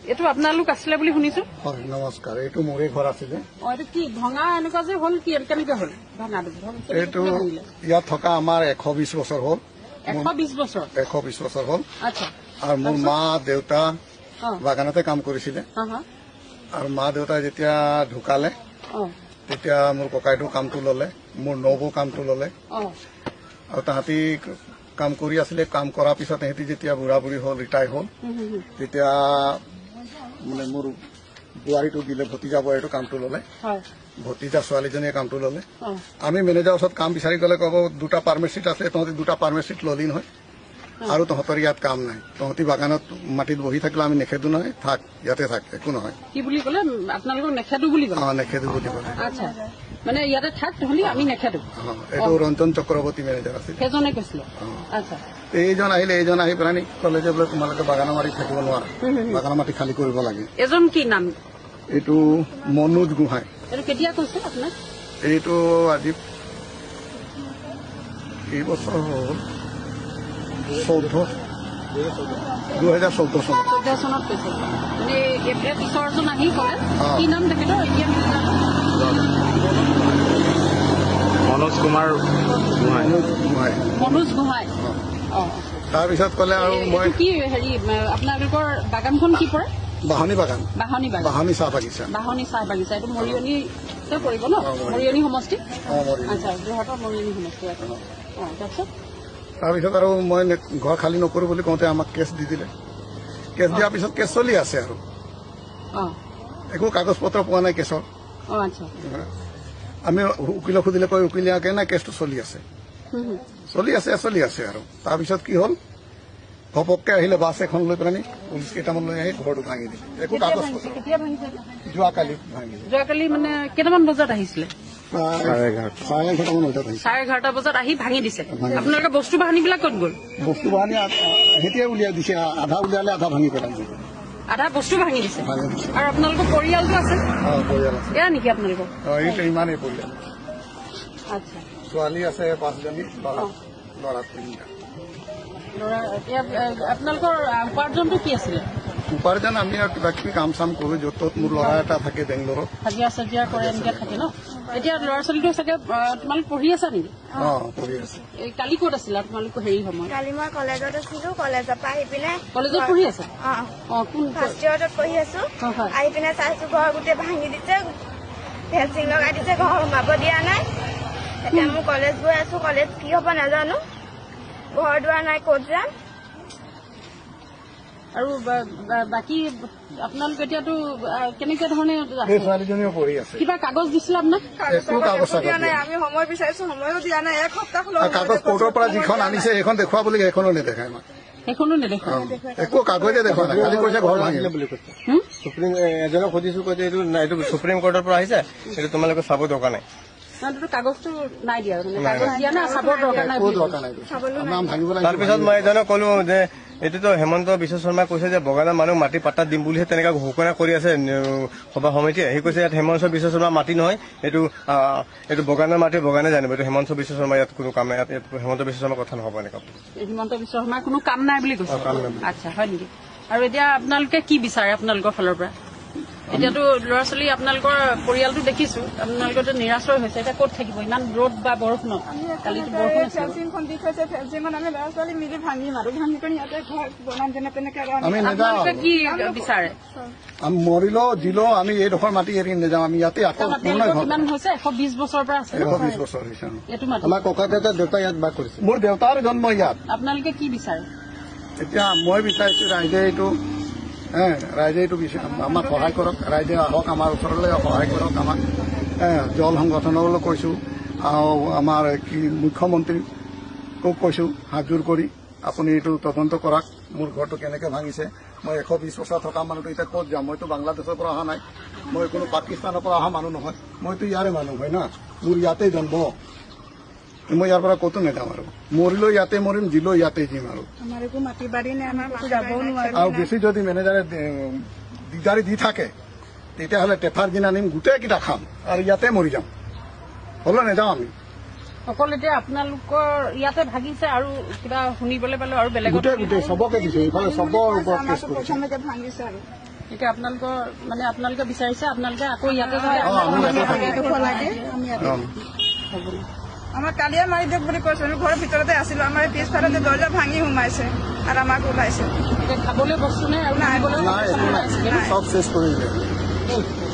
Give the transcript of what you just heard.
এইটো আপোনালোক আছিলে বুলি শুনিছো। হয় নমস্কাৰ, এইটো মোৰে ঘৰ আছিলে। এইটো কি ভঙা এনেকুৱা যে হ'ল, কি কেনেকে হ'ল ভঙাটো? এইটো ইয়াত থকা আমাৰ 120 বছৰ হ'ল। 120 বছৰ 120 বছৰ হ'ল। আচ্ছা। আৰু মোৰ মা দেউতা বাগানতে কাম কৰিছিলে। আৰু মা দেউতা যেতিয়া ঢুকালে তেতিয়া মোৰ ককাইটো কামটো ললে, মোৰ নবৌ কামটো ললে। আৰু তাহাঁতি কাম কৰি আছিলে। কাম কৰাৰ পিছত সিহঁতি যেতিয়া বুঢ়া বুঢ়ী হ'ল, ৰিটায়াৰ হ'ল, তেতিয়া মানে মোৰ বোৱাৰীটো দিলে, ভতিজা বোৱাৰীটো কামটো ললে। ভতিজা ছোৱালীজনীয়ে কামটো ললে। আমি মেনেজাৰৰ ওচৰত কাম বিচাৰি গলে ক'ব 2টা পাৰ্মিট চিট আছে, তহঁতি 2টা পাৰ্মিট চিট ললি নহয়, আৰু তহঁতৰ ইয়াত কাম নাই, তহঁতি বাগানত মাটিত বহি থাকিলে আমি নেখেদো নহয়, থাক ইয়াতে থাক, একো নহয়। কি বুলি ক'লে? আপোনালোকক নেখেদো বুলি ক'লে? নেখেদো বুলি ক'লে। আচ্ছা, মানে ইয়াতে থাক তহঁতি, আমি নেখেদো। এইটো ৰঞ্জন চক্ৰৱৰ্তী মেনেজাৰ আছিল। সেইজনে কৈছিলে? আচ্ছা। এইজন আহিলে, এইজন আহি পেলাই ক'লে যে বোলে তোমালোকে বাগানৰ মাটি থাকিব নোৱাৰা, বাগানৰ মাটি খালী কৰিব লাগে। এজন কি নাম? এইটো মনোজ গোহাঁই। এইটো কেতিয়া কৈছে আপোনাক? এইটো আজি কেইবছৰ হ'ল, 2014 চনত কৈছে। মানে পিছৰজন আহি ক'লে কি নাম তেখেতৰ? মনোজ কুমাৰ গোহাঁই। মনোজ গোহাঁই। তাৰপিছত ক'লে আৰু মই কি হেৰি আপোনালোকৰ বাগানখন কি পৰে? বাহনী বাগান। বাহনী চাহ বাগিচা। বাহনী চাহ বাগিচা। এইটো মৰিয়নিতে পৰিব ন? মৰিয়নি সমষ্টি? আচ্ছা, যোৰহাটৰ মৰিয়নি সমষ্টি। তাৰপিছত আৰু মই ঘৰ খালী নকৰো বুলি কওঁতে আমাক কেছ দি দিলে। কেছ দিয়াৰ পিছত কেছ চলি আছে আৰু একো কাগজ পত্ৰ পোৱা নাই কেছৰ। আমি উকিলক সুধিলে কয় উকিলে নাই, কেছটো চলি আছে আৰু। তাৰপিছত কি হ'ল, ঘপককে আহিলে বাছ এখন লৈ পেলাই পুলিচ কেইটামান লৈ আহি ঘৰটো ভাঙি দিলে। একো কাগজ পত্ৰ। যোৱাকালি ভাঙি দিলে। যোৱাকালি মানে কেইটামান বজাত আহিছিলে? 11:30 বজাত আহি ভাঙি দিছে। আপোনালোকে বস্তু বাহানীবিলাক ক'ত গ'ল? বস্তু বাহানী সেতিয়াই উলিয়াই দিছে, আধা উলিয়ালে, আধা ভাঙি পেলাই। আধা বস্তু ভাঙি দিছে। আৰু আপোনালোকৰ পৰিয়ালটো আছে? পৰিয়াল আছে। এয়া নেকি আপোনালোকৰ? এইটো ইমানেই পৰিয়াল। আচ্ছা। ছোৱালী আছে 5জনী, ল'ৰা 3টা। আপোনালোকৰ উপাৰ্জনটো কি আছিলে? উপাৰ্জন আমি আৰু কিবা কিবি কাম চাম কৰো, য'ত ত'ত। মোৰ ল'ৰা এটা থাকে বেংগলোৰত, হাজিৰা চাজিৰা কৰে, এনেকে থাকে ন? এতিয়া ল'ৰা ছোৱালীটো চাগে তোমালোক পঢ়ি আছা নেকি? পঢ়ি আছে। কালি ক'ত আছিলা তোমালোক? হেৰি সময় কালি মই কলেজত আছিলো। কলেজৰ পৰা আহি পিনে কলেজত পঢ়ি আছা? কোন ফাৰ্ষ্ট ইয়াৰত পঢ়ি আছো। আহি পিনে চাইছো ঘৰ গোটেই ভাঙি দিছে, ফেঞ্চিং লগাই দিছে, ঘৰ সোমাব দিয়া নাই। এতিয়া মই কলেজ গৈ আছো, কলেজ কি হ'ব নাজানো, ঘৰ দুৱাৰ নাই, ক'ত যাম। আৰু বাকী আপোনালোকে এতিয়াতো কেনেকে ধৰণে ছোৱালীজনীও পঢ়ি আছে? কিবা কাগজ দিছিলে আপোনাক? দিয়া নাই, আমি সময় বিচাৰিছো, সময়ো দিয়া নাই। এসপ্তাহ কাগজ কোৰ্টৰ পৰা যিখন আনিছে সেইখন দেখুৱা বুলি, সেইখনো নেদেখায় আমাক। সেইখনো নেদেখায়? একো কাগজে দেখুৱা নাই, খালি কৈছে ঘৰ ভাঙিলে বুলি কৈছে। সুপ্ৰিম এজনক সুধিছো, কৈছে এইটো সুপ্ৰিম কোৰ্টৰ পৰা আহিছে, এইটো তোমালোকে চাব দৰকাৰ নাই। কাগজটো নাই দিয়া, কাগজ দিয়া নাই, চাবৰ দৰকাৰ নাই। তাৰপিছত মই এজনক কলো যে এইটোতো হিমন্ত বিশ্ব শৰ্মাই কৈছে যে বগানৰ মানুহ মাটি পাট্টা দিম বুলিহে তেনেকুৱা ঘোষণা কৰি আছে সভা সমিতিয়ে। সি কৈছে ইয়াত হিমন্ত বিশ্ব শৰ্মা মাটি নহয়, এইটো বগানৰ মাটি বগানে জানিব। এইটো হিমন্ত বিশ্ব শৰ্মা ইয়াত কোনো কাম নাই, ইয়াত হিমন্ত বিশ্ব শৰ্মাৰ কথা নহ'ব এনেকুৱা। হিমন্ত বিশ্ব শৰ্মাৰ কোনো কাম নাই বুলি কৈছে? আচ্ছা, হয় নেকি? আৰু এতিয়া আপোনালোকে কি বিচাৰে আপোনালোকৰ ফালৰ পৰা? এতিয়াতো ল'ৰা ছোৱালী আপোনালোকৰ পৰিয়ালটো দেখিছো, আপোনালোকৰতো নিৰাশ্ৰয় হৈছে, এতিয়া ক'ত থাকিব ইমান ৰ'দ বা বৰষুণত? কালিতো বৰষুণ আছে। ফেঞ্চিংখন দি থৈছে, ফেঞ্চিংখন আমি ল'ৰা ছোৱালী মিলি ভাঙিম আৰু ভাঙি কৰি ইয়াতে ঘৰ বনাম, যেনে তেনেকে। আপোনালোকে কি বিচাৰে? মৰিলেও দিলেও আমি এইডোখৰ মাটি এৰি নাযাওঁ, আমি ইয়াতে আকৌ। কিমান হৈছে? 120 বছৰৰ পৰা আছে? 120 বছৰ হৈছে। এইটো মাটি আমাৰ ককা দেউতা ইয়াত বাস কৰিছে। মোৰ দেউতাৰ জন্ম ইয়াত। আপোনালোকে কি বিচাৰে? এতিয়া মই বিচাৰিছো ৰাইজে এইটো আমাক সহায় কৰক, ৰাইজে আহক আমাৰ ওচৰলৈ, সহায় কৰক আমাক। জল সংগঠনলৈ কৈছো, আৰু আমাৰ কি মুখ্যমন্ত্ৰীক কৈছো, হাতযোৰ কৰি আপুনি এইটো তদন্ত কৰক, মোৰ ঘৰটো কেনেকে ভাঙিছে। মই 120 বছৰ থকা মানুহটো এতিয়া ক'ত যাম? মইতো বাংলাদেশৰ পৰা অহা নাই, মই কোনো পাকিস্তানৰ পৰা অহা মানুহ নহয়, মইতো ইয়াৰে মানুহ হয় না, মোৰ ইয়াতে জন্ম। মই ইয়াৰ পৰা ক'তো নেযাম আৰু, মৰিলেও ইয়াতে মৰিম, দিলেও ইয়াতে দিম আৰু। আৰু বেছি যদি মেনেজাৰে দিগদাৰি দি থাকে তেতিয়াহ'লে টেফাৰ দিন আনিম, গোটেইকেইটা খাম আৰু ইয়াতে মৰি যাম, হ'লে নেযাওঁ আমি। অকল এতিয়া আপোনালোকৰ ইয়াতে ভাগিছে আৰু কিবা শুনিবলৈ পালো আৰু বেলেগত চবকে দিছে ইফালে চবৰ ওপৰত কেছ কৰিছে প্ৰথমতে ভাঙিছে আৰু এতিয়া আপোনালোকৰ মানে আপোনালোকে বিচাৰিছে আপোনালোকে আকৌ ইয়াতে আমাক কালিয়ে মাৰি দিয়ক বুলি কৈছে ঘৰৰ ভিতৰতে আছিলো আমাৰ পিছফালে দৰ্জা ভাঙি সোমাইছে আৰু আমাক ওলাইছে খাবলৈ বস্তু নাই আৰু নাই চব চেছ কৰিলে